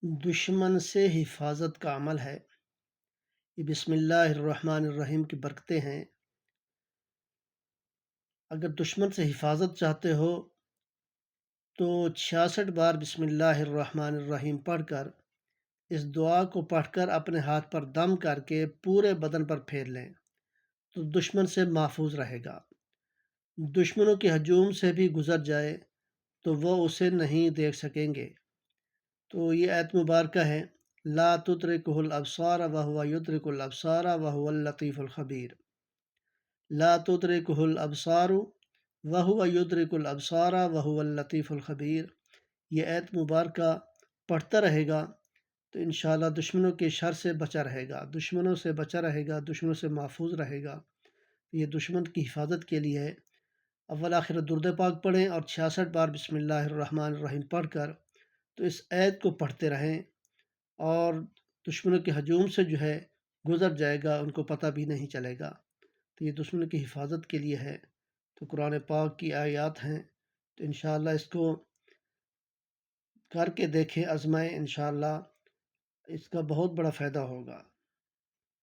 دشمن سے حفاظت کا عمل ہے۔ یہ بسم اللہ الرحمن الرحیم کی برکتیں ہیں۔ اگر دشمن سے حفاظت چاہتے ہو تو 66 بار بسم اللہ الرحمن الرحیم پڑھ کر اس دعا کو پڑھ کر اپنے ہاتھ پر دم کر کے پورے بدن پر پھیر لیں تو دشمن سے محفوظ رہے گا۔ دشمنوں کے ہجوم سے بھی گزر جائے تو وہ اسے نہیں دیکھ سکیں گے۔ تو یہ آیت مبارکہ ہے، لا تدرکہ الابصار وہو یدرک الابصار وہو اللطیف الخبیر۔ لا تدرکہ الابصار وہو یدرک الابصار وہو اللطیف الخبیر۔ یہ آیت مبارکہ پڑھتا رہے گا تو انشاءاللہ دشمنوں کے شر سے بچا رہے گا، دشمنوں سے بچا رہے گا، دشمنوں سے محفوظ رہے گا۔ یہ دشمن کی حفاظت کے لیے ہے۔ اول آخر درود پاک پڑھیں اور 66 بار بسم اللہ الرحمن الرحیم پڑھ کر تو اس آیت کو پڑھتے رہیں اور دشمنوں کے ہجوم سے گزر جائے گا، ان کو پتہ بھی نہیں چلے گا۔ تو یہ دشمنوں کی حفاظت کے لیے ہے۔ تو قرآن پاک کی آیات ہیں، تو انشاءاللہ اس کو کر کے دیکھیں، آزمائیں، انشاءاللہ اس کا بہت بڑا فائدہ ہوگا۔